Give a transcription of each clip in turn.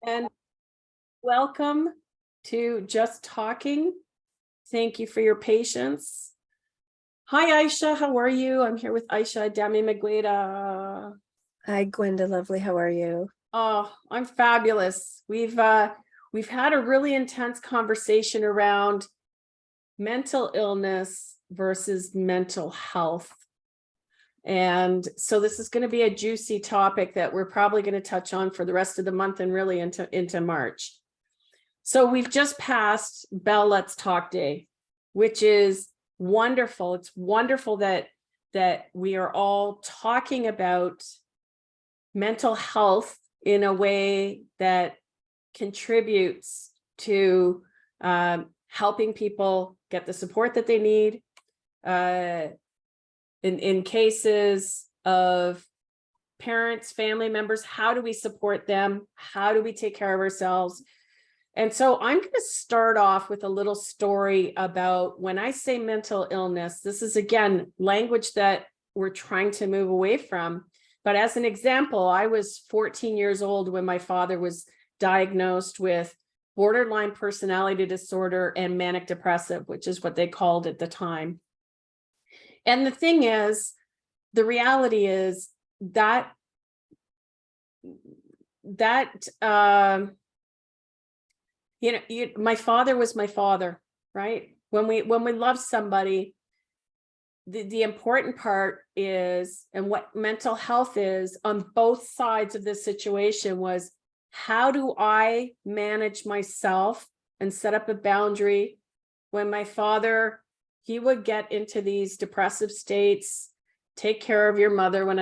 And welcome to Just Talking. Thank you for your patience. Hi, Ayesha. How are you? I'm here with Ayesha Dami Magueda. Hi, Gwenda, lovely. How are you? Oh, I'm fabulous. We've had a really intense conversation around mental illness versus mental health. And so this is going to be a juicy topic that we're probably going to touch on for the rest of the month and really into March. So we've just passed Bell Let's Talk Day, which is wonderful. It's wonderful that we are all talking about mental health in a way that contributes to helping people get the support that they need. In cases of parents, family members, how do we support them? How do we take care of ourselves? And so I'm going to start off with a little story about when I say mental illness. This is, again, language that we're trying to move away from. But as an example, I was 14 years old when my father was diagnosed with borderline personality disorder and manic depressive, which is what they called at the time. And the thing is, the reality is that my father was my father, right? When we love somebody, the important part is, and what mental health is on both sides of this situation was, how do I manage myself and set up a boundary when my father, he would get into these depressive states, take care of your mother when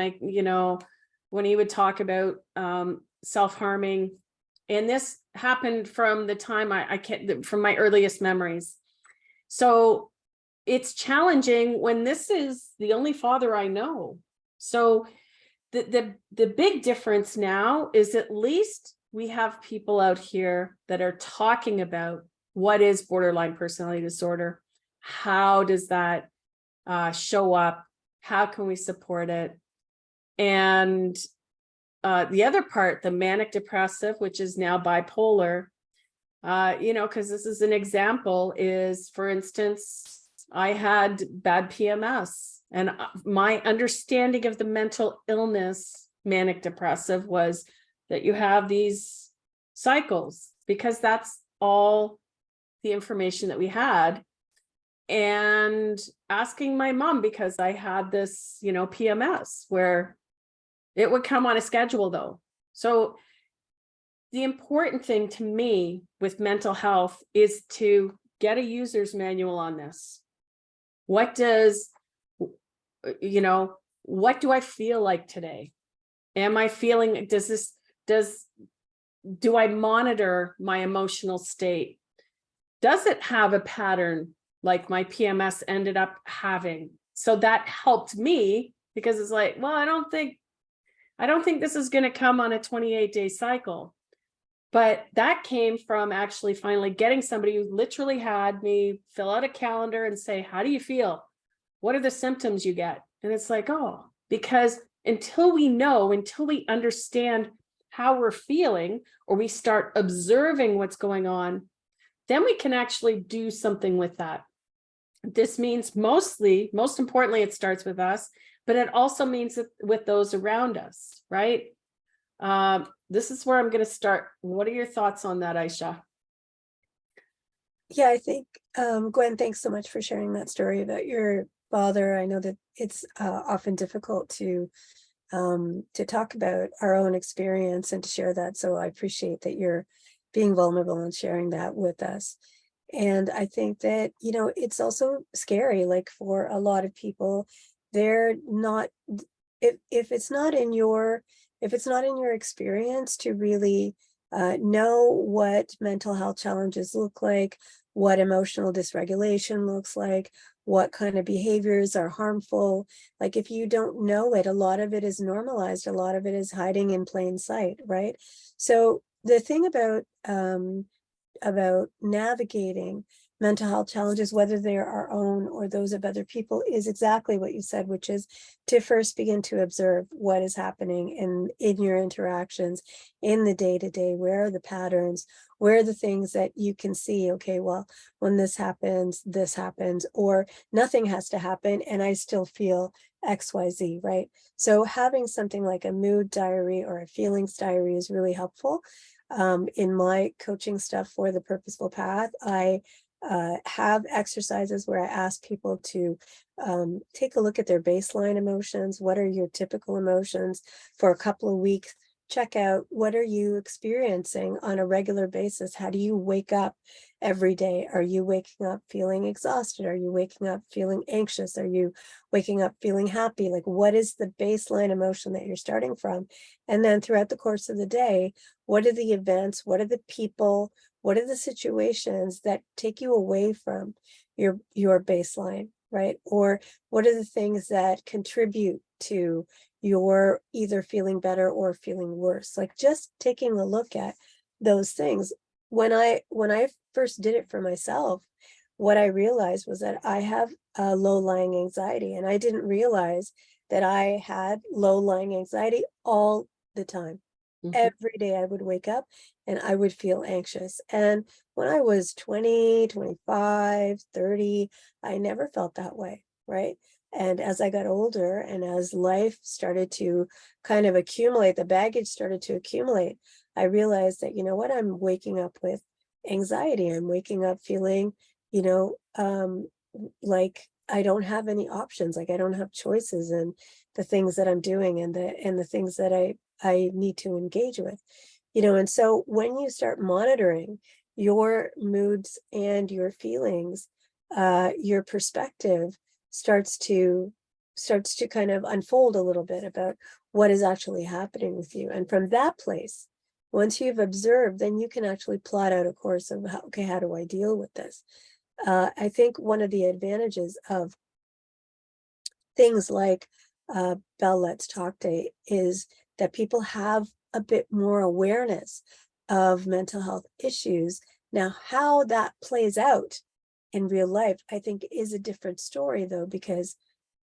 he would talk about self-harming. And this happened from the time from my earliest memories. So it's challenging when this is the only father I know. So the big difference now is at least we have people out here that are talking about what is borderline personality disorder. How does that show up? How can we support it? And the other part, the manic depressive, which is now bipolar, because this is an example, is, for instance, I had bad PMS, and my understanding of the mental illness, manic depressive, was that you have these cycles, because that's all the information that we had. And asking my mom, because I had this, PMS, where it would come on a schedule though. So the important thing to me with mental health is to get a user's manual on this. What do I feel like today? Am I feeling, do I monitor my emotional state? Does it have a pattern like my PMS ended up having? So that helped me, because it's like, well, I don't think this is going to come on a 28-day cycle. But that came from actually finally getting somebody who literally had me fill out a calendar and say, how do you feel? What are the symptoms you get? And it's like, oh, because until we understand how we're feeling, or we start observing what's going on, then we can actually do something with that. This means most importantly, it starts with us, but it also means that with those around us, right? This is where I'm going to start. What are your thoughts on that, Ayesha? Yeah, I think, Gwen, thanks so much for sharing that story about your father. I know that it's often difficult to talk about our own experience and to share that. So I appreciate that you're being vulnerable and sharing that with us. And I think that, it's also scary, like for a lot of people, they're not, if it's not in your experience to really know what mental health challenges look like, what emotional dysregulation looks like, what kind of behaviors are harmful. Like, if you don't know it, a lot of it is normalized, a lot of it is hiding in plain sight, right? So the thing about navigating mental health challenges, whether they're our own or those of other people, is exactly what you said, which is to first begin to observe what is happening in your interactions in the day-to-day. Where are the patterns? Where are the things that you can see, okay, well, when this happens, or nothing has to happen and I still feel XYZ, right? So having something like a mood diary or a feelings diary is really helpful. In my coaching stuff for the Purposeful Path, I have exercises where I ask people to take a look at their baseline emotions. What are your typical emotions for a couple of weeks? Check out, what are you experiencing on a regular basis? How do you wake up every day? Are you waking up feeling exhausted? Are you waking up feeling anxious? Are you waking up feeling happy? Like, what is the baseline emotion that you're starting from? And then throughout the course of the day, what are the events? What are the people? What are the situations that take you away from your baseline, right? Or what are the things that contribute to your either feeling better or feeling worse? Like, just taking a look at those things. When I first did it for myself, what I realized was that I have low-lying anxiety, and I didn't realize that I had low-lying anxiety all the time. Mhm. Every day I would wake up and I would feel anxious. And when I was 20, 25, 30, I never felt that way, right? And as I got older and as life started to kind of accumulate, the baggage started to accumulate, I realized that, you know what, I'm waking up with anxiety. I'm waking up feeling, you know, like I don't have any options, like I don't have choices in the things that I'm doing and the things that I need to engage with, you know. And so when you start monitoring your moods and your feelings, your perspective starts to kind of unfold a little bit about what is actually happening with you. And from that place, once you've observed, then you can actually plot out a course of how, okay, how do I deal with this? I think one of the advantages of things like Bell Let's Talk Day is that people have a bit more awareness of mental health issues. Now, how that plays out in real life, I think, is a different story, though, because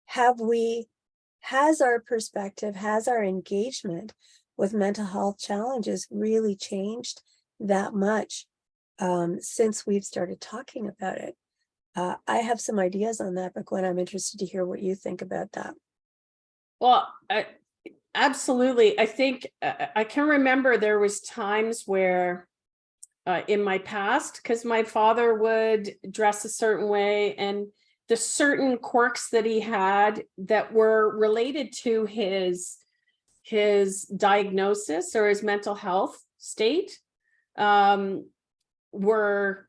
has our perspective, has our engagement with mental health challenges really changed that much since we've started talking about it? I have some ideas on that, but Gwen, I'm interested to hear what you think about that. Well, absolutely. I think I can remember there was times where in my past, because my father would dress a certain way, and the certain quirks that he had that were related to his diagnosis or his mental health state were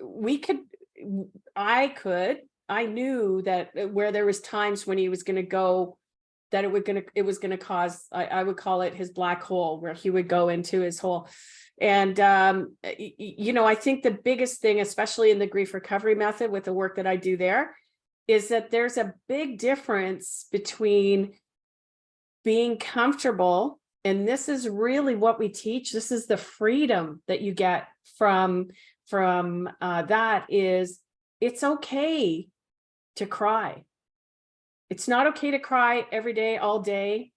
we could I knew that where there was times when he was going to go, that it was going to cause, I would call it his black hole, where he would go into his hole. And you know, I think the biggest thing, especially in the grief recovery method with the work that I do there, is that there's a big difference between being comfortable, and this is really what we teach, this is the freedom that you get from that, is it's okay to cry. It's not okay to cry every day, all day,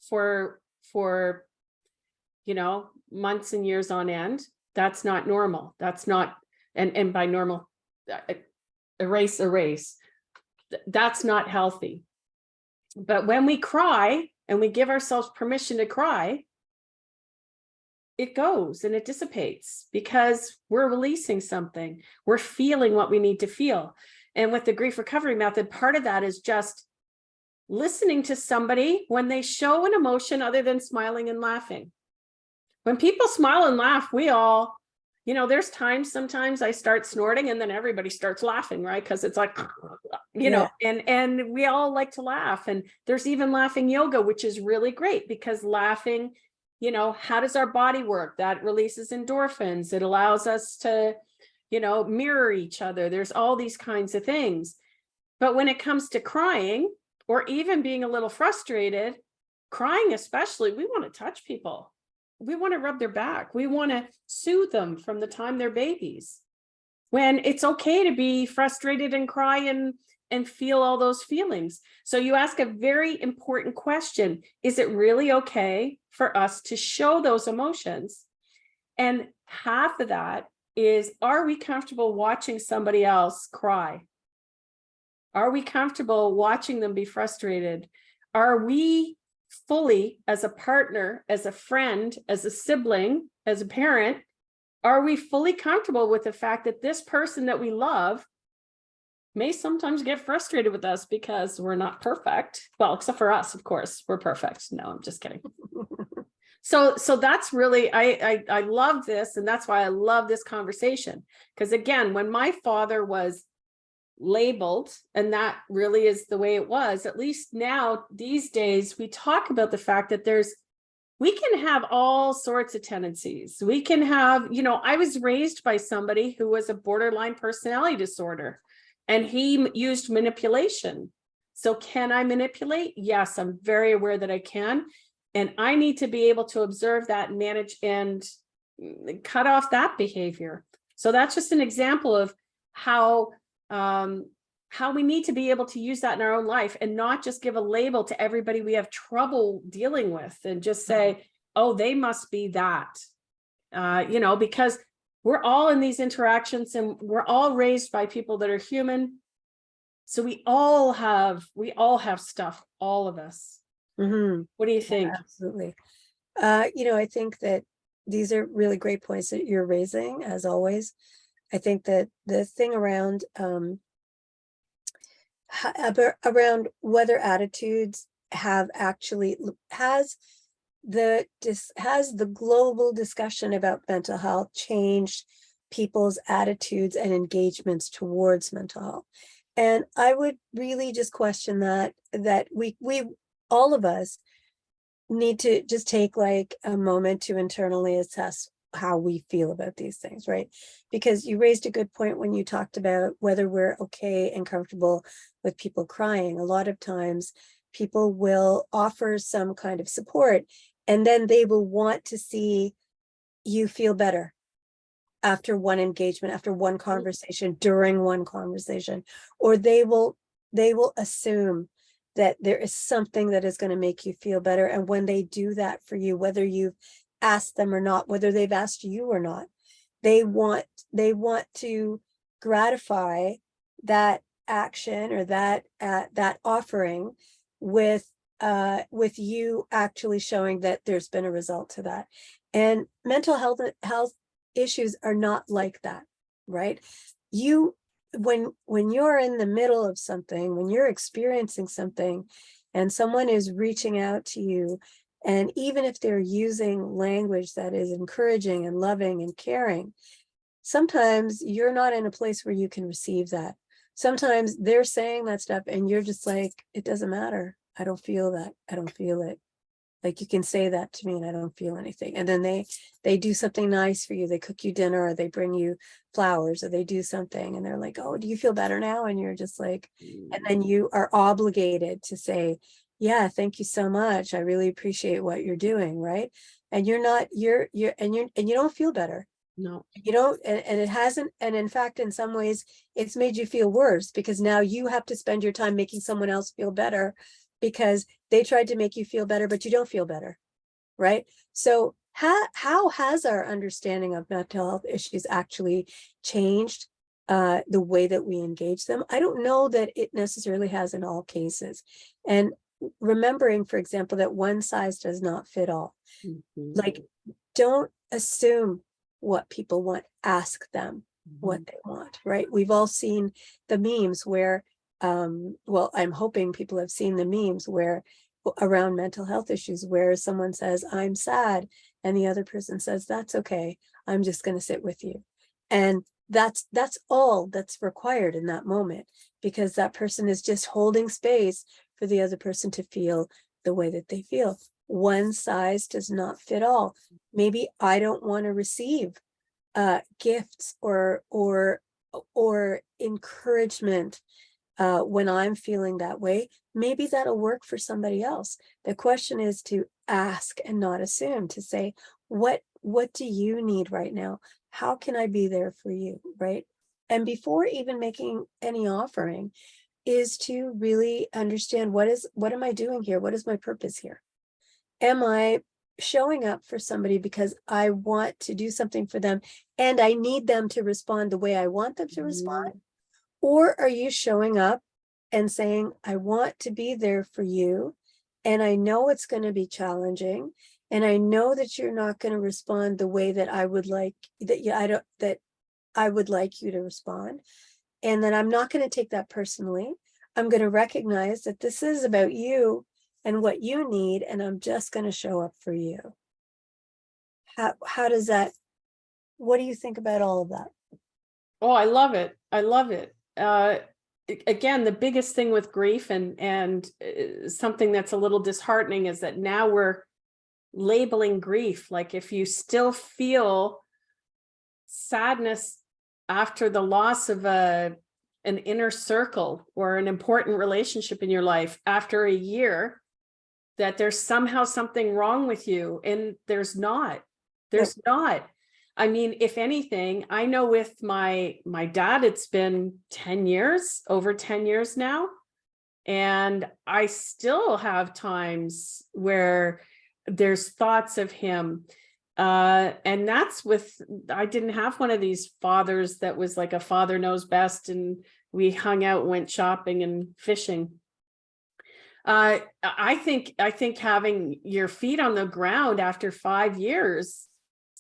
for you know, months and years on end. That's not normal. That's not, and by normal, erase. That's not healthy. But when we cry and we give ourselves permission to cry, it goes and it dissipates because we're releasing something. We're feeling what we need to feel. And with the grief recovery method, part of that is just listening to somebody when they show an emotion other than smiling and laughing. When people smile and laugh, we all, you know, there's times, sometimes I start snorting and then everybody starts laughing, right? Because it's like, you know, and we all like to laugh. And there's even laughing yoga, which is really great because laughing, you know, how does our body work? That releases endorphins. It allows us to, you know, mirror each other. There's all these kinds of things. But when it comes to crying or even being a little frustrated, crying especially, we want to touch people. to rub their back. We want to soothe them from the time they're babies, when it's okay to be frustrated and cry and feel all those feelings. So you ask a very important question. Is it really okay for us to show those emotions? And half of that is, are we comfortable watching somebody else cry? Are we comfortable watching them be frustrated? Are we fully, as a partner, as a friend, as a sibling, as a parent, are we fully comfortable with the fact that this person that we love may sometimes get frustrated with us because we're not perfect? Well, except for us, of course, we're perfect. No, I'm just kidding. So that's really, I love this, and that's why I love this conversation. Because again, when my father was labeled, and that really is the way it was, at least now these days, we talk about the fact that we can have all sorts of tendencies. We can have, I was raised by somebody who was a borderline personality disorder, and he used manipulation. So can I manipulate? Yes, I'm very aware that I can. And I need to be able to observe that and manage and cut off that behavior. So that's just an example of how we need to be able to use that in our own life, and not just give a label to everybody we have trouble dealing with and just say, oh, they must be that, because we're all in these interactions and we're all raised by people that are human. So we all have stuff, all of us. What do you think? Absolutely. I think that these are really great points that you're raising, as always. I think that the thing around whether attitudes has the global discussion about mental health changed people's attitudes and engagements towards mental health. And I would really just question that we all of us need to just take like a moment to internally assess how we feel about these things, right? Because you raised a good point when you talked about whether we're okay and comfortable with people crying. A lot of times people will offer some kind of support, and then they will want to see you feel better after one engagement, after one conversation, during one conversation, or they will assume that there is something that is going to make you feel better. And when they do that for you, whether you've asked them or not, whether they've asked you or not, they want to gratify that action or that offering with you actually showing that there's been a result to that. And mental health issues are not like that, right? When you're in the middle of something, when you're experiencing something and someone is reaching out to you, and even if they're using language that is encouraging and loving and caring, sometimes you're not in a place where you can receive that. Sometimes they're saying that stuff and you're just like, it doesn't matter. I don't feel that. I don't feel it. Like, you can say that to me and I don't feel anything. And then they do something nice for you. They cook you dinner, or they bring you flowers, or they do something and they're like, oh, do you feel better now? And you're just like, and then you are obligated to say, yeah, thank you so much. I really appreciate what you're doing. Right. And you don't feel better. No, You don't, and it hasn't. And in fact, in some ways, it's made you feel worse, because now you have to spend your time making someone else feel better because they tried to make you feel better, but you don't feel better, right? So how has our understanding of mental health issues actually changed the way that we engage them? I don't know that it necessarily has in all cases. And remembering, for example, that one size does not fit all. Like, don't assume what people want, ask them what they want, right? We've all seen the memes where well, I'm hoping people have seen the memes where around mental health issues, where someone says, I'm sad, and the other person says, that's okay, I'm just going to sit with you. And that's all that's required in that moment, because that person is just holding space for the other person to feel the way that they feel. One size does not fit all. Maybe I don't want to receive gifts or encouragement when I'm feeling that way. Maybe that'll work for somebody else. The question is to ask and not assume, to say, what do you need right now? How can I be there for you, right? And before even making any offering, is to really understand what am I doing here? What is my purpose here? Am I showing up for somebody because I want to do something for them and I need them to respond the way I want them to respond? Or are you showing up and saying, I want to be there for you, and I know it's going to be challenging, and I know that you're not going to respond the way that I would like that you I don't that I would like you to respond, and then I'm not going to take that personally. I'm going to recognize that this is about you and what you need, and I'm just going to show up for you. How does that, what do you think about all of that? Oh, I love it. I love it. Again, the biggest thing with grief and something that's a little disheartening is that now we're labeling grief. Like if you still feel sadness after the loss of an inner circle or an important relationship in your life after a year, that there's somehow something wrong with you, and there's not. There's not. I mean, if anything, I know with my dad, it's been 10 years, over 10 years now. And I still have times where there's thoughts of him. And that's with, I didn't have one of these fathers that was like a father knows best and we hung out, went shopping and fishing. I think having your feet on the ground after 5 years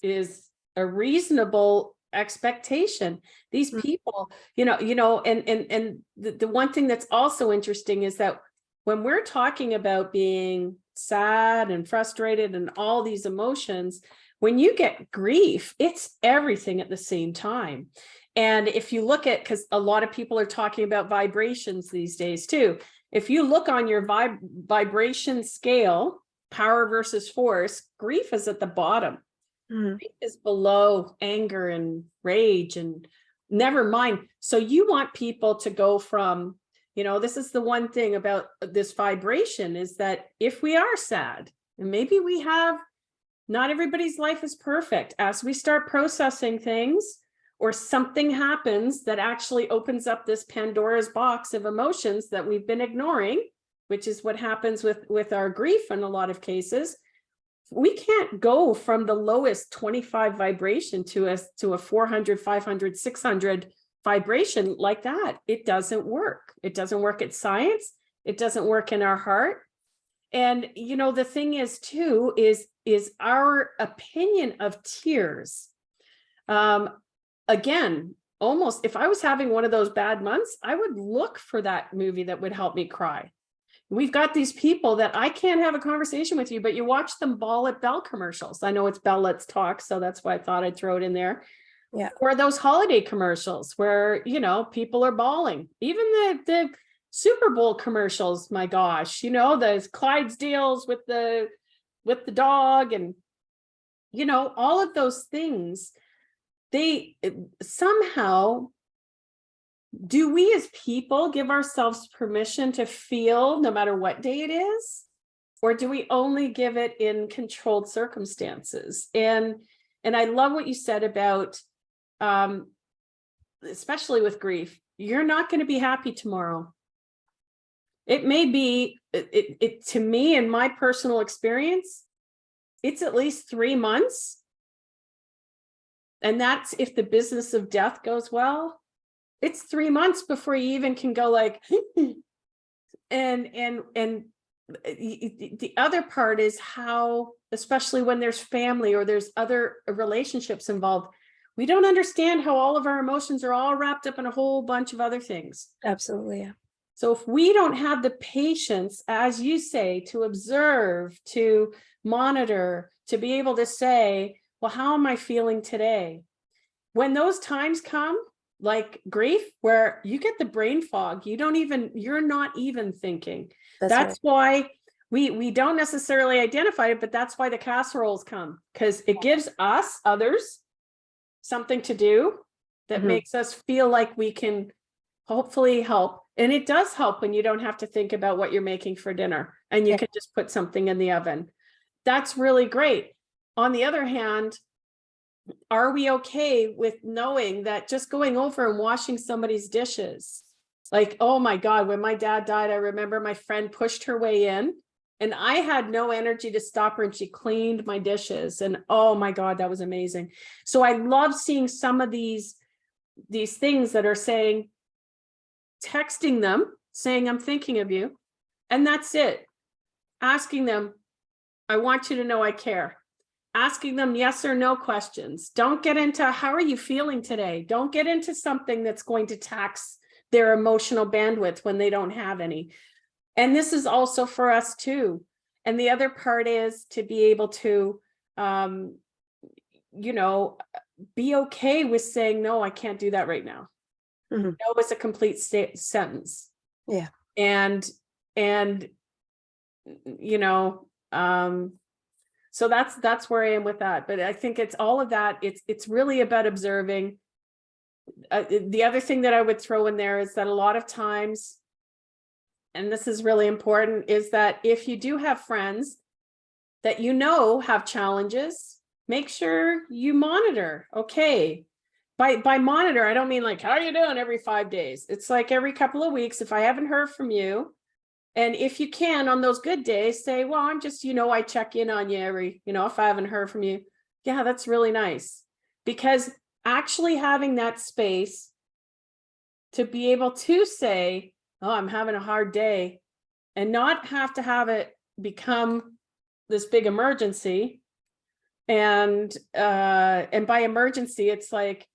is a reasonable expectation. These people, and the one thing that's also interesting is that when we're talking about being sad and frustrated and all these emotions, when you get grief, it's everything at the same time. And if you look at, because a lot of people are talking about vibrations these days too, if you look on your vibration scale, power versus force, grief is at the bottom. Grief is below anger and rage and never mind. So you want people to go from, this is the one thing about this vibration is that if we are sad, and maybe we have, not everybody's life is perfect. As we start processing things, or something happens that actually opens up this Pandora's box of emotions that we've been ignoring, which is what happens with our grief in a lot of cases. We can't go from the lowest 25 vibration to a 400, 500, 600 vibration like that. It doesn't work. It doesn't work at science. It doesn't work in our heart. And, the thing is too, is our opinion of tears. Again, almost if I was having one of those bad months, I would look for that movie that would help me cry. We've got these people that I can't have a conversation with you, but you watch them bawl at Bell commercials. I know it's Bell Let's Talk, so that's why I thought I'd throw it in there. Yeah. Or those holiday commercials where, people are bawling. Even the Super Bowl commercials, my gosh, the Clydesdales with the dog and, all of those things. They somehow, do we as people give ourselves permission to feel no matter what day it is? Or do we only give it in controlled circumstances? And I love what you said about, especially with grief, you're not going to be happy tomorrow. It may be, it to me, in my personal experience, it's at least 3 months. And that's if the business of death goes well. It's 3 months before you even can go like, and the other part is how, especially when there's family or there's other relationships involved, we don't understand how all of our emotions are all wrapped up in a whole bunch of other things. Absolutely. Yeah. So if we don't have the patience, as you say, to observe, to monitor, to be able to say, well, how am I feeling today? When those times come, like grief, where you get the brain fog, you're not even thinking. That's why we don't necessarily identify it, but that's why the casseroles come, because it gives us, others, something to do that makes us feel like we can hopefully help. And it does help when you don't have to think about what you're making for dinner and you can just put something in the oven. That's really great. on the other hand, are we okay with knowing that just going over and washing somebody's dishes, like, oh my God, when my dad died, I remember my friend pushed her way in and I had no energy to stop her and she cleaned my dishes. And oh my God, that was amazing. So I love seeing some of these things that are saying, texting them, saying, I'm thinking of you. And that's it. Asking them, I want you to know I care. Asking them yes or no questions. Don't get into how are you feeling today? Don't get into something that's going to tax their emotional bandwidth when they don't have any. And this is also for us too. And the other part is to be able to, you know, be okay with saying, no, I can't do that right now. Mhm. No is a complete sentence. Yeah. And you know, so that's where I am with that. But I think it's all of that. It's really about observing. The other thing that I would throw in there is that a lot of times, and this is really important, is that if you do have friends that you know have challenges, make sure you monitor. Okay. By monitor, I don't mean like, how are you doing every 5 days? It's like every couple of weeks, if I haven't heard from you, and if you can, on those good days, say, well, I'm just, I check in on you every, if I haven't heard from you. Yeah, that's really nice. Because actually having that space to be able to say, oh, I'm having a hard day, and not have to have it become this big emergency. And by emergency, it's like,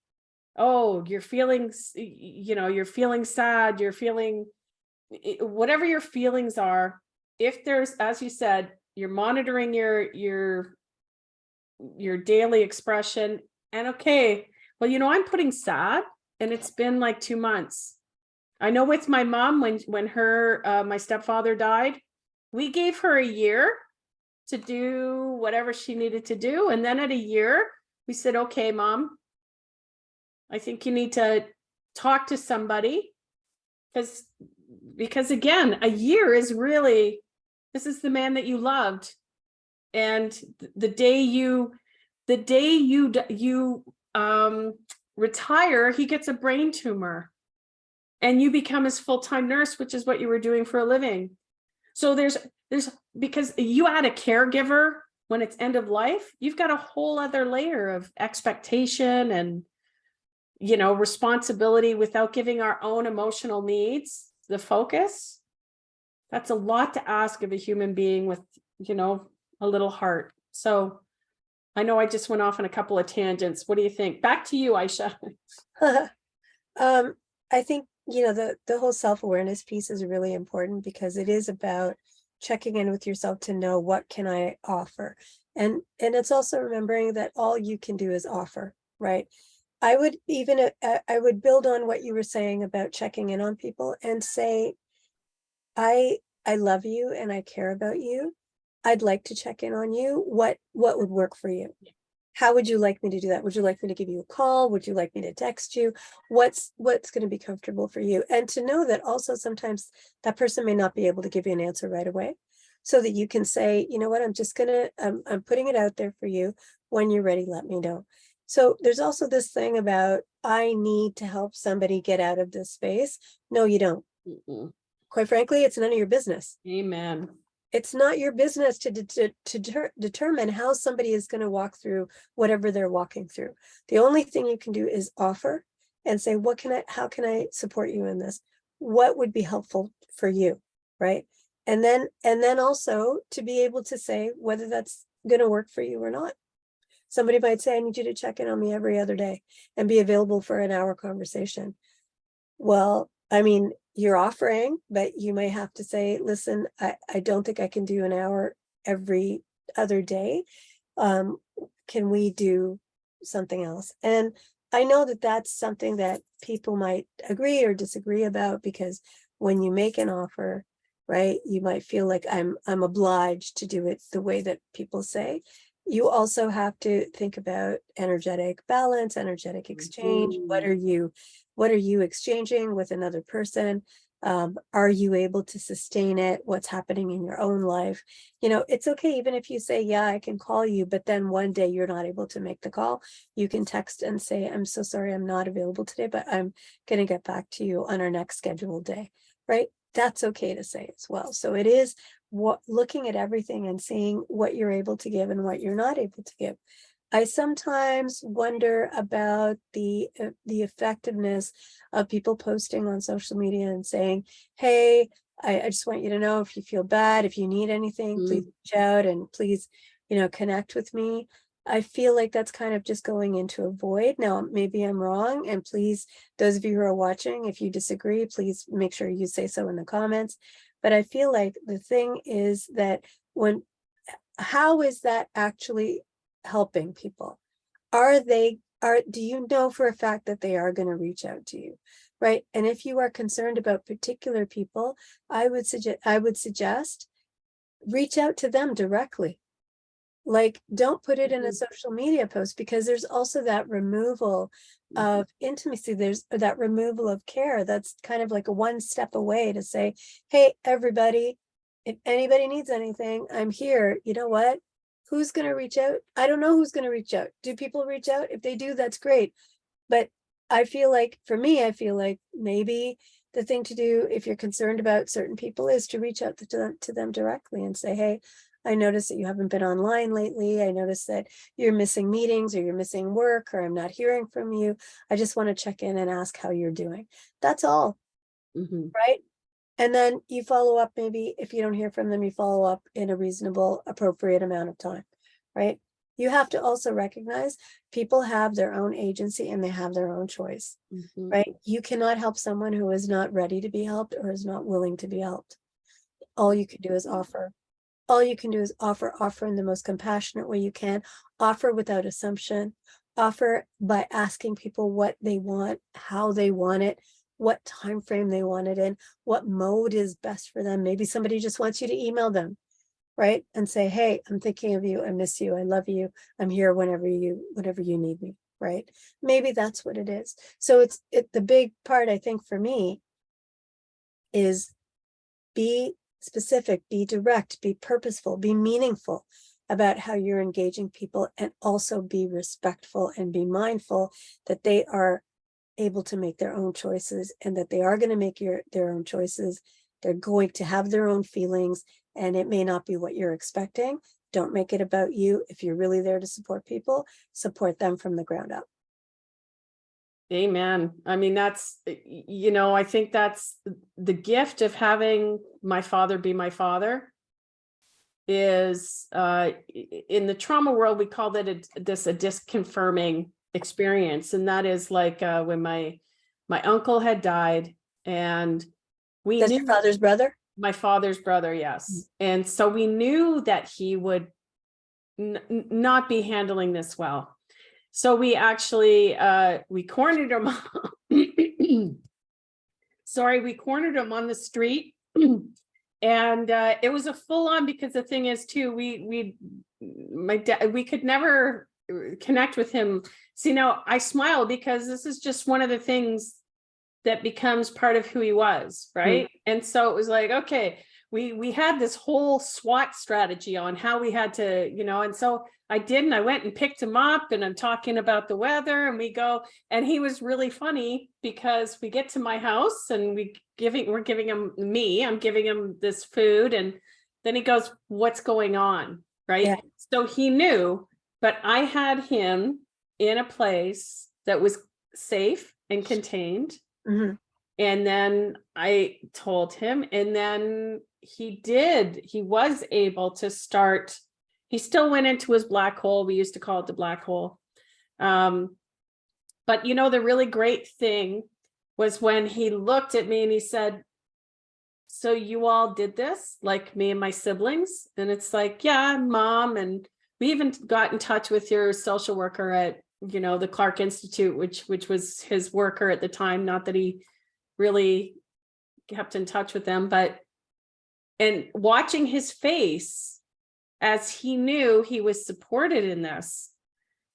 oh, you're feeling, you're feeling sad, you're feeling whatever your feelings are. If there's, as you said, you're monitoring your daily expression, and okay, well, I'm putting sad, and it's been like 2 months. I know with my mom, when her my stepfather died, we gave her a year to do whatever she needed to do, and then at a year we said, okay, Mom, I think you need to talk to somebody, because again, a year is really, this is the man that you loved, and the day you retire, he gets a brain tumor, and you become his full-time nurse, which is what you were doing for a living. So there's because you add a caregiver when it's end of life, you've got a whole other layer of expectation and responsibility without giving our own emotional needs the focus. That's a lot to ask of a human being with a little heart. So I know I just went off on a couple of tangents. What do you think? Back to you, Ayesha. I think the whole self-awareness piece is really important, because it is about checking in with yourself to know what can I offer, and it's also remembering that all you can do is offer, right? I would build on what you were saying about checking in on people and say, I love you and I care about you. I'd like to check in on you. What would work for you? How would you like me to do that? Would you like me to give you a call? Would you like me to text you? What's going to be comfortable for you? And to know that also sometimes that person may not be able to give you an answer right away, so that you can say, you know what, I'm putting it out there for you. When you're ready, let me know. So there's also this thing about, I need to help somebody get out of this space. No, you don't. Mm-mm. Quite frankly, it's none of your business. Amen. It's not your business to determine how somebody is going to walk through whatever they're walking through. The only thing you can do is offer and say, how can I support you in this? What would be helpful for you, right? And then also to be able to say whether that's going to work for you or not. Somebody might say, I need you to check in on me every other day and be available for an hour conversation. Well, I mean, you're offering, but you may have to say, listen, I don't think I can do an hour every other day. Can we do something else? And I know that that's something that people might agree or disagree about, because when you make an offer, right, you might feel like I'm obliged to do it the way that people say. You also have to think about energetic balance, energetic exchange. What are you exchanging with another person? Are you able to sustain it? What's happening in your own life? It's okay even if you say, yeah, I can call you, but then one day you're not able to make the call. You can text and say, I'm so sorry, I'm not available today, but I'm going to get back to you on our next scheduled day, right? That's okay to say as well. So it is looking at everything and seeing what you're able to give and what you're not able to give. I sometimes wonder about the effectiveness of people posting on social media and saying, hey, I just want you to know, if you feel bad, if you need anything, please reach out and please, connect with me. I feel like that's kind of just going into a void. Now, maybe I'm wrong. And please, those of you who are watching, if you disagree, please make sure you say so in the comments. But I feel like the thing is that how is that actually helping people? Do you know for a fact that they are going to reach out to you, right? And if you are concerned about particular people, I would suggest reach out to them directly. Like, don't put it in a social media post, because there's also that removal of intimacy. There's that removal of care. That's kind of like a one step away to say, hey, everybody, if anybody needs anything, I'm here. You know what? Who's going to reach out? I don't know who's going to reach out. Do people reach out? If they do, that's great. But I feel like, for me, I feel like maybe the thing to do if you're concerned about certain people is to reach out to them directly and say, hey, I noticed that you haven't been online lately. I noticed that you're missing meetings or you're missing work, or I'm not hearing from you. I just want to check in and ask how you're doing. That's all, right? And then you follow up. Maybe if you don't hear from them, you follow up in a reasonable, appropriate amount of time, right? You have to also recognize people have their own agency and they have their own choice, right? You cannot help someone who is not ready to be helped or is not willing to be helped. All you can do is offer. All you can do is offer in the most compassionate way you can, offer without assumption, offer by asking people what they want, how they want it, what time frame they want it in, what mode is best for them. Maybe somebody just wants you to email them, right? And say, hey, I'm thinking of you. I miss you. I love you. I'm here whenever you need me, right? Maybe that's what it is. So the big part, I think, for me is be specific, be direct, be purposeful, be meaningful about how you're engaging people, and also be respectful and be mindful that they are able to make their own choices, and that they are going to make their own choices. They're going to have their own feelings, and it may not be what you're expecting. Don't make it about you. If you're really there to support people, support them from the ground up. Amen. I mean, that's, I think that's the gift of having my father be my father is, in the trauma world, we call that a disconfirming experience. And that is like, when my uncle had died, and we That's knew your father's brother? my father's brother. Yes. And so we knew that he would not be handling this well. So we actually, we cornered him. Sorry, we cornered him on the street. And it was a full on, because the thing is too, my dad, we could never connect with him. See, now I smile because this is just one of the things that becomes part of who he was, right? And so it was like, okay, we had this whole SWAT strategy on how we had to, and so I went and picked him up, and I'm talking about the weather, and we go, and he was really funny because we get to my house and I'm giving him this food, and then he goes, what's going on? Right. Yeah. So he knew, but I had him in a place that was safe and contained. And then I told him, and then he was able to start. He still went into his black hole. We used to call it the black hole. But the really great thing was when he looked at me and he said, so you all did this, like me and my siblings? And it's like, yeah, Mom. And we even got in touch with your social worker at, the Clark Institute, which was his worker at the time. Not that he really kept in touch with them, and watching his face as he knew he was supported in this,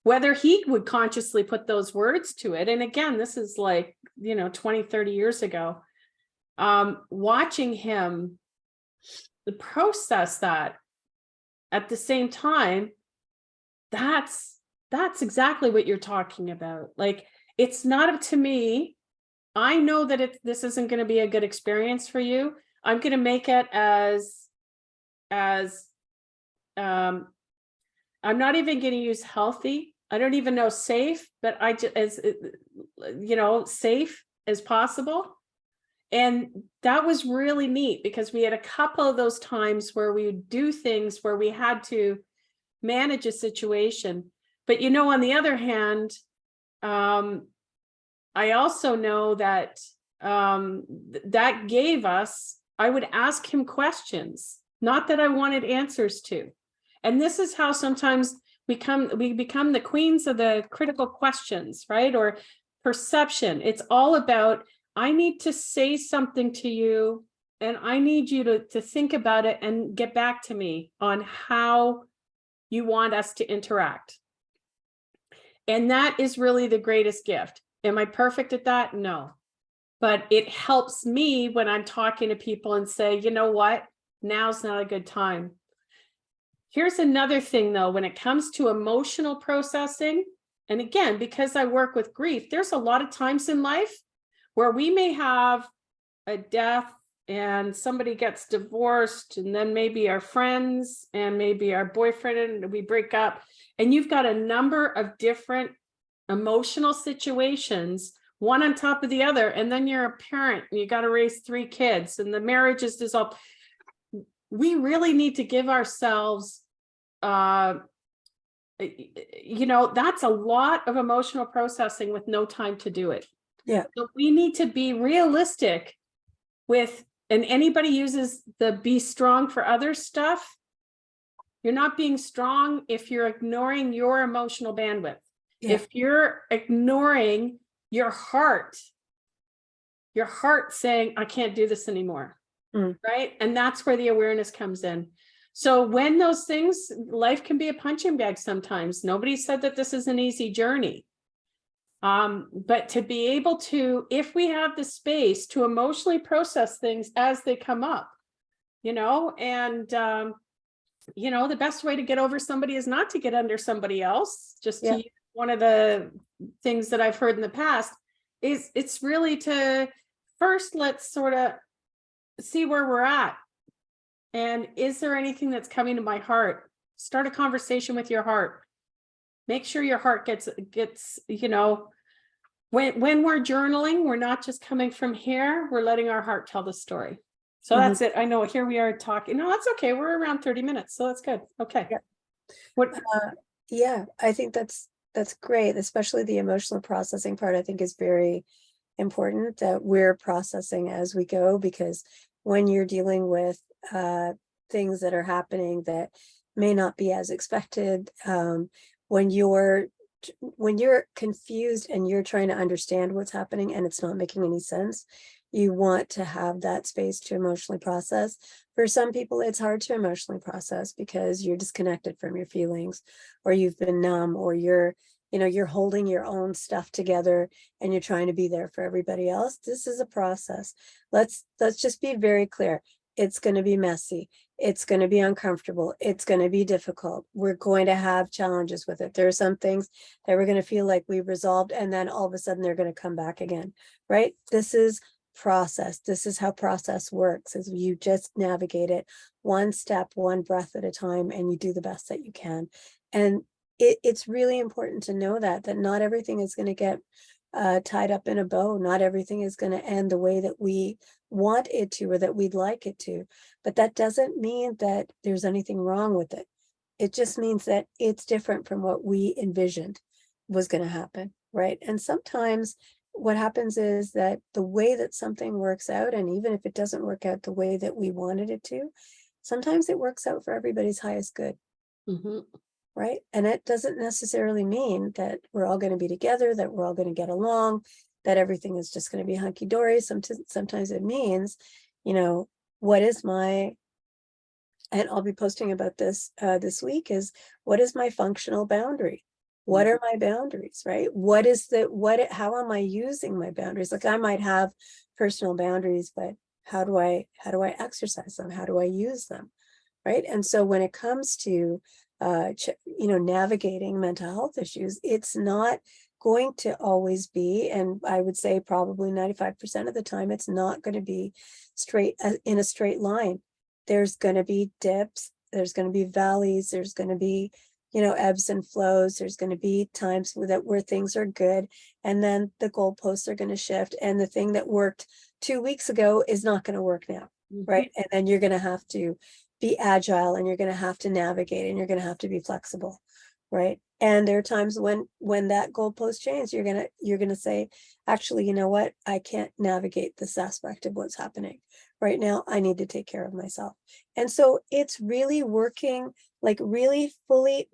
whether he would consciously put those words to it. And again, this is like, 20, 30 years ago. watching him process that at the same time, that's exactly what you're talking about. Like, it's not up to me. I know that this isn't going to be a good experience for you. I'm going to make it as I'm not even going to use healthy. I don't even know safe, but I just as safe as possible. And that was really neat because we had a couple of those times where we would do things where we had to manage a situation. But on the other hand, I also know that that gave us, I would ask him questions, not that I wanted answers to. And this is how sometimes we become the queens of the critical questions, right? Or perception. It's all about, I need to say something to you and I need you to think about it and get back to me on how you want us to interact. And that is really the greatest gift. Am I perfect at that? No. But it helps me when I'm talking to people and say, you know what? Now's not a good time. Here's another thing though, when it comes to emotional processing, and again, because I work with grief, there's a lot of times in life where we may have a death and somebody gets divorced, and then maybe our friends and maybe our boyfriend and we break up, and you've got a number of different emotional situations, one on top of the other, and then you're a parent and you got to raise 3 kids and the marriage is dissolved. We really need to give ourselves that's a lot of emotional processing with no time to do it. Yeah. So we need to be realistic with, and anybody uses the be strong for others stuff. You're not being strong if you're ignoring your emotional bandwidth. Yeah. If you're ignoring your heart saying, I can't do this anymore. Right? And that's where the awareness comes in. So when those things, life can be a punching bag sometimes. Nobody said that this is an easy journey. But to be able to, if we have the space to emotionally process things as they come up, and the best way to get over somebody is not to get under somebody else. Just to use one of the things that I've heard in the past is it's really to first, let's sort of see where we're at. And is there anything that's coming to my heart? Start a conversation with your heart. Make sure your heart gets, when we're journaling, we're not just coming from here, we're letting our heart tell the story. So that's it. I know here we are talking. No, that's okay. We're around 30 minutes. So that's good. Okay. Yeah. What? I think that's great. Especially the emotional processing part, I think is very important that we're processing as we go, because when you're dealing with things that are happening that may not be as expected, when you're confused and you're trying to understand what's happening and it's not making any sense, you want to have that space to emotionally process. For some people, it's hard to emotionally process because you're disconnected from your feelings, or you've been numb, or you're holding your own stuff together and you're trying to be there for everybody else. This is a process. Let's just be very clear. It's going to be messy. It's going to be uncomfortable. It's going to be difficult. We're going to have challenges with it. There are some things that we're going to feel like we've resolved, and then all of a sudden they're going to come back again, right? This is process. This is how process works, is you just navigate it one step, one breath at a time, and you do the best that you can. And it's really important to know that not everything is going to get tied up in a bow. Not everything is going to end the way that we want it to, or that we'd like it to. But that doesn't mean that there's anything wrong with it. It just means that it's different from what we envisioned was going to happen, right? And sometimes what happens is that the way that something works out, and even if it doesn't work out the way that we wanted it to, sometimes it works out for everybody's highest good. Right? And it doesn't necessarily mean that we're all going to be together, that we're all going to get along, that everything is just going to be hunky-dory. Sometimes it means, what is my, and I'll be posting about this this week, is what is my functional boundary? What are my boundaries, right? How am I using my boundaries? Like, I might have personal boundaries, but How do I exercise them? How do I use them? Right. And so when it comes to, navigating mental health issues, it's not going to always be, and I would say probably 95% of the time, it's not going to be straight in a straight line. There's going to be dips, there's going to be valleys, there's going to be, ebbs and flows. There's going to be times where things are good, and then the goalposts are going to shift, and the thing that worked 2 weeks ago is not going to work now. Right. And then you're going to have to be agile, and you're going to have to navigate, and you're going to have to be flexible. Right. And there are times when that goalpost changes, you're going to say, actually, you know what? I can't navigate this aspect of what's happening right now. I need to take care of myself. And so it's really working, like really fully.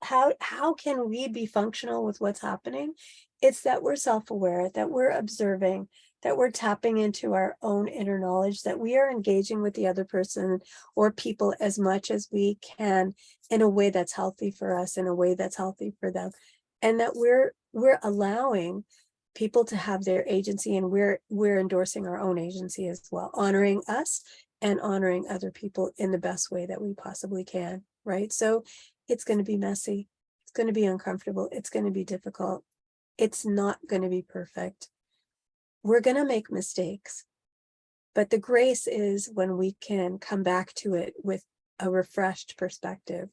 How can we be functional with what's happening? It's that we're self-aware, that we're observing, that we're tapping into our own inner knowledge, that we are engaging with the other person or people as much as we can in a way that's healthy for us, in a way that's healthy for them, and that we're allowing people to have their agency, and we're endorsing our own agency as well, honoring us and honoring other people in the best way that we possibly can. Right. So it's going to be messy. It's going to be uncomfortable. It's going to be difficult. It's not going to be perfect. We're going to make mistakes. But the grace is when we can come back to it with a refreshed perspective,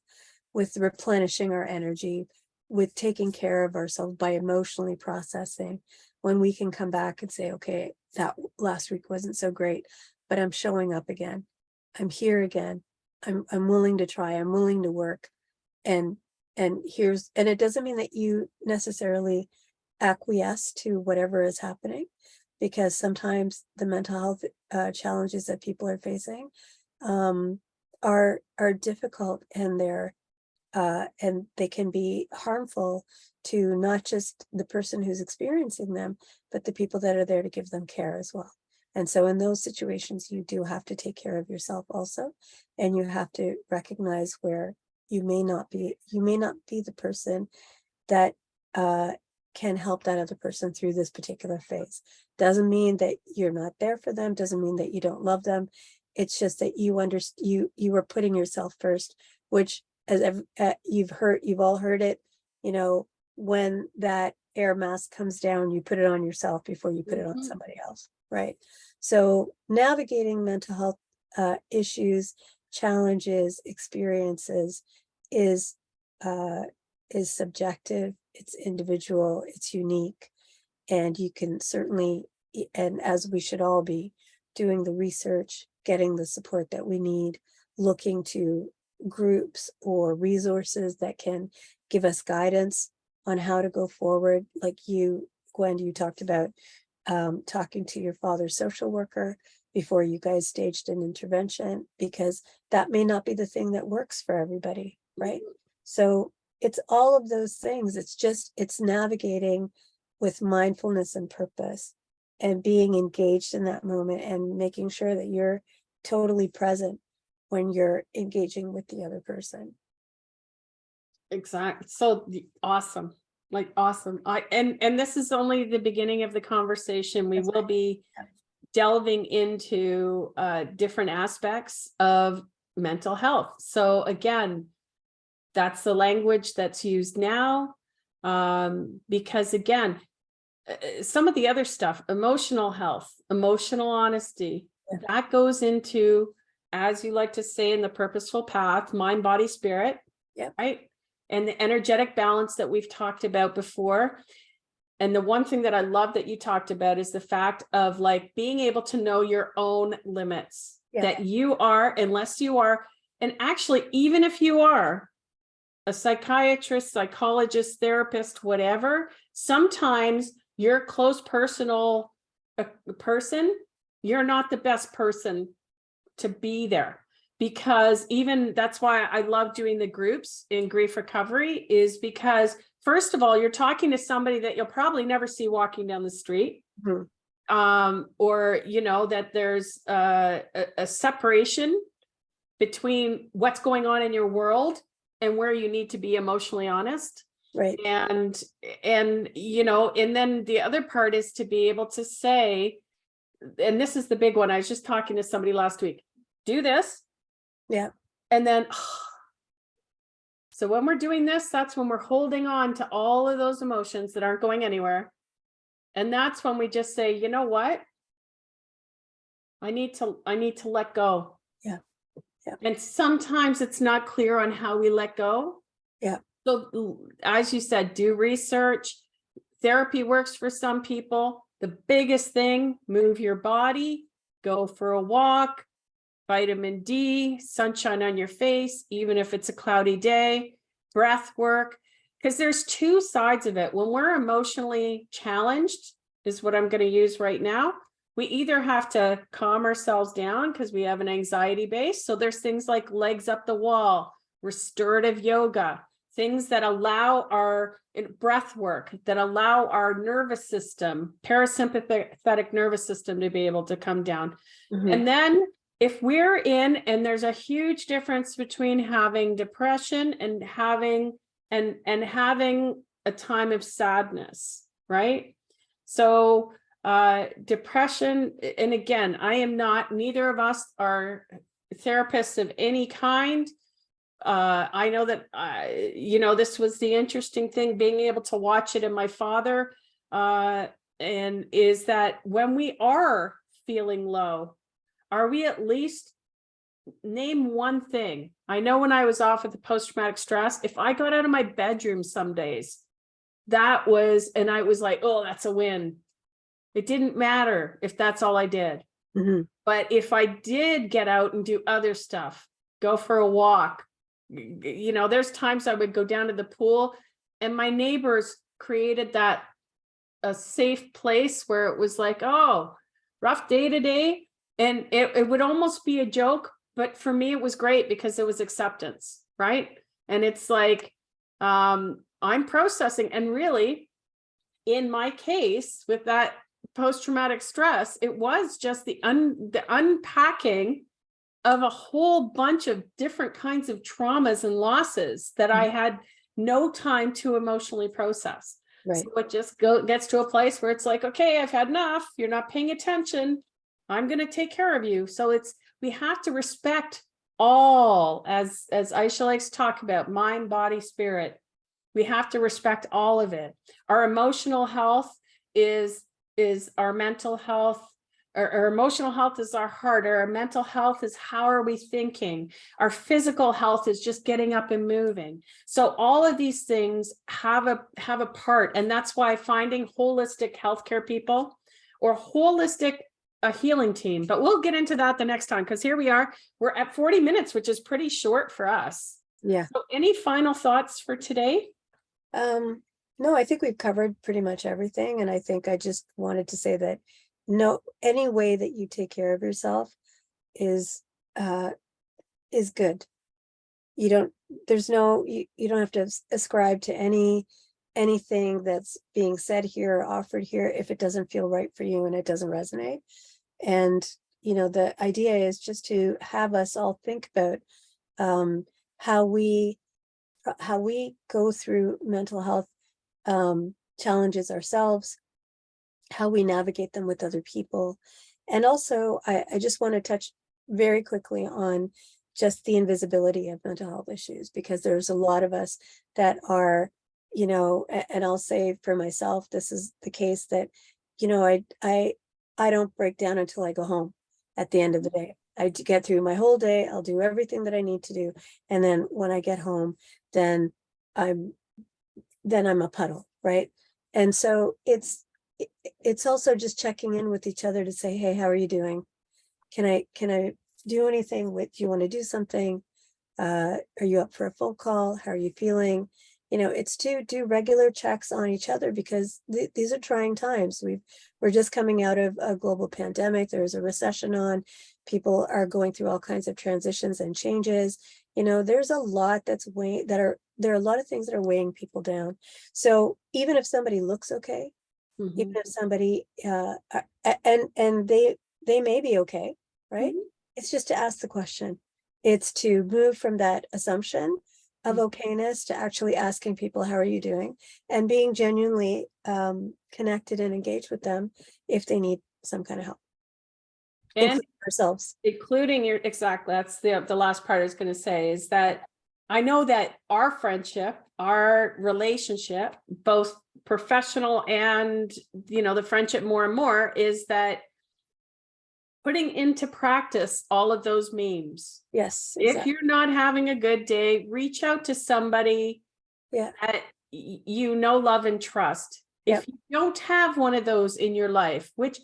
with replenishing our energy, with taking care of ourselves by emotionally processing, when we can come back and say, okay, that last week wasn't so great, but I'm showing up again. I'm here again. I'm willing to try. I'm willing to work. And it doesn't mean that you necessarily acquiesce to whatever is happening, because sometimes the mental health challenges that people are facing are difficult, and they can be harmful to not just the person who's experiencing them, but the people that are there to give them care as well. And so in those situations, you do have to take care of yourself also, and you have to recognize where you may not be the person that can help that other person through this particular phase. Doesn't mean that you're not there for them, doesn't mean that you don't love them. It's just that you are putting yourself first, which, as you've all heard it, when that air mask comes down, you put it on yourself before you put it on somebody else. Right. So navigating mental health issues, challenges, experiences is subjective, it's individual, it's unique, and you can certainly, and as we should all be, doing the research, getting the support that we need, looking to groups or resources that can give us guidance on how to go forward. Like you, Gwen, you talked about talking to your father's social worker before you guys staged an intervention, because that may not be the thing that works for everybody, right? So it's all of those things. It's navigating with mindfulness and purpose, and being engaged in that moment, and making sure that you're totally present when you're engaging with the other person. Exactly. So awesome. Like awesome. And this is only the beginning of the conversation. We will be delving into different aspects of mental health. So again, that's the language that's used now, because again, some of the other stuff, emotional health, emotional honesty, that goes into, as you like to say, in the purposeful path, mind, body, spirit, right? And the energetic balance that we've talked about before. And the one thing that I love that you talked about is the fact of like being able to know your own limits, that you are, unless you are, and actually, even if you are a psychiatrist, psychologist, therapist, whatever, sometimes your close personal person, you're not the best person to be there. Because even that's why I love doing the groups in grief recovery, is because first of all, you're talking to somebody that you'll probably never see walking down the street. Or, that there's a separation between what's going on in your world and where you need to be emotionally honest. Right. And then the other part is to be able to say, and this is the big one. I was just talking to somebody last week. Do this. Yeah. And then, so when we're doing this, that's when we're holding on to all of those emotions that aren't going anywhere. And that's when we just say, you know what? I need to let go. Yeah. Yeah. And sometimes it's not clear on how we let go. Yeah. So as you said, do research. Therapy works for some people. The biggest thing, move your body, go for a walk, vitamin D, sunshine on your face, even if it's a cloudy day, breath work, because there's two sides of it. When we're emotionally challenged, is what I'm going to use right now. We either have to calm ourselves down because we have an anxiety base. So there's things like legs up the wall, restorative yoga, things that allow our breath work, that allow our nervous system, parasympathetic nervous system to be able to come down. And then if we're in, and there's a huge difference between having depression and having having a time of sadness, right? So depression, and again, I am not, neither of us are therapists of any kind. I know that, this was the interesting thing, being able to watch it in my father, and is that when we are feeling low, are we at least name one thing? I know when I was off with the post-traumatic stress, if I got out of my bedroom some days, that was, and I was like, oh, that's a win. It didn't matter if that's all I did. But if I did get out and do other stuff, go for a walk, there's times I would go down to the pool, and my neighbors created that a safe place where it was like, oh, rough day today. And it would almost be a joke, but for me, it was great because it was acceptance, right? And it's like, I'm processing. And really, in my case, with that post-traumatic stress, it was just the unpacking of a whole bunch of different kinds of traumas and losses that I had no time to emotionally process. Right. So it just gets to a place where it's like, okay, I've had enough. You're not paying attention. I'm going to take care of you. So we have to respect all, as Ayesha likes to talk about, mind, body, spirit. We have to respect all of it. Our emotional health is our mental health. Our emotional health is our heart. Our mental health is how are we thinking. Our physical health is just getting up and moving. So all of these things have a part, and that's why finding holistic healthcare people or holistic a healing team. But we'll get into that the next time, because here we are. We're at 40 minutes, which is pretty short for us. Yeah. So any final thoughts for today? No, I think we've covered pretty much everything. And I think I just wanted to say that any way that you take care of yourself is good. You don't have to ascribe to anything that's being said here or offered here if it doesn't feel right for you and it doesn't resonate. And, the idea is just to have us all think about how we go through mental health challenges ourselves, how we navigate them with other people. And also, I just want to touch very quickly on just the invisibility of mental health issues, because there's a lot of us that are, and I'll say for myself, this is the case that, I don't break down until I go home at the end of the day. I get through my whole day. I'll do everything that I need to do. And then when I get home, then I'm a puddle, right? And so it's also just checking in with each other to say, hey, how are you doing? Can I do anything do you want to do something? Are you up for a phone call? How are you feeling? It's to do regular checks on each other, because these are trying times. We're just coming out of a global pandemic. There's a recession on. People are going through all kinds of transitions and changes. There's a lot there are a lot of things that are weighing people down. So even if somebody looks okay, even if somebody and they may be okay, right? It's just to ask the question. It's to move from that assumption of okayness to actually asking people, how are you doing? And being genuinely connected and engaged with them if they need some kind of help. And ourselves. including your, exactly, that's the last part I was going to say, is that I know that our friendship, our relationship, both professional and, you know, the friendship more and more, is that putting into practice all of those memes. Yes, If exactly. you're not having a good day, reach out to somebody Yeah, that you know, love, and trust. Yep. If you don't have one of those in your life, which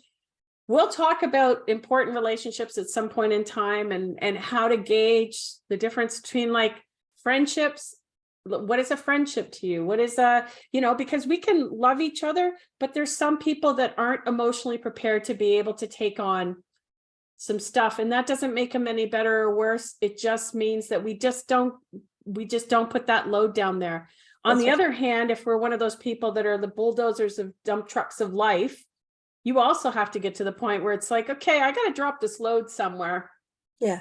we'll talk about important relationships at some point in time, and how to gauge the difference between like friendships. What is a friendship to you? What is a, you know, because we can love each other, but there's some people that aren't emotionally prepared to be able to take on some stuff, and that doesn't make them any better or worse. It just means that we just don't put that load down there. On That's the right. other hand, if we're one of those people that are the bulldozers of dump trucks of life, you also have to get to the point where it's like, okay, I got to drop this load somewhere. Yeah.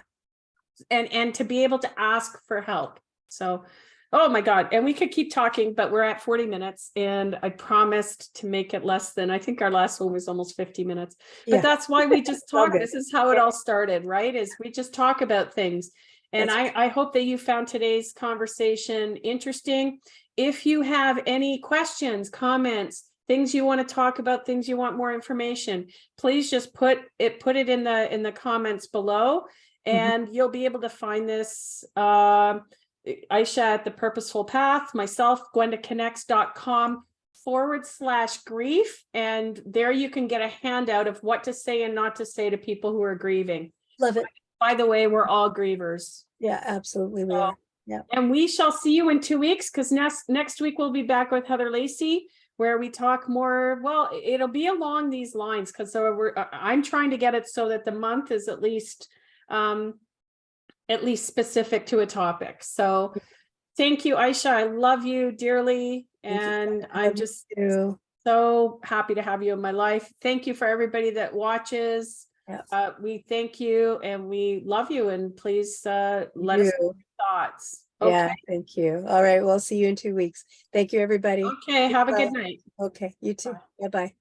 And to be able to ask for help. So, oh my God. And we could keep talking, but we're at 40 minutes, and I promised to make it less than, I think our last one was almost 50 minutes, but Yeah. that's why we just All talk. good. This is how it all started, right? Is we just talk about things. And That's I hope that you found today's conversation interesting. If you have any questions, comments, things you want to talk about, things you want more information, please just put it in the comments below, and you'll be able to find this. Ayesha at The Purposeful Path, myself, gwendaconnects.com/grief. And there you can get a handout of what to say and not to say to people who are grieving. Love it. By the way, we're all grievers. Yeah, absolutely. We are. Yeah. And we shall see you in 2 weeks, because next week we'll be back with Heather Lacey, where we talk more. Well, it'll be along these lines, because I'm trying to get it so that the month is at least specific to a topic. So thank you, Ayesha. I love you dearly. And I'm just so happy to have you in my life. Thank you for everybody that watches. Yeah. We thank you and we love you. And please let us know your thoughts. Okay. Yeah, thank you. All right, we'll see you in 2 weeks. Thank you, everybody. Okay. Have a good night. Okay, you too. Bye-bye.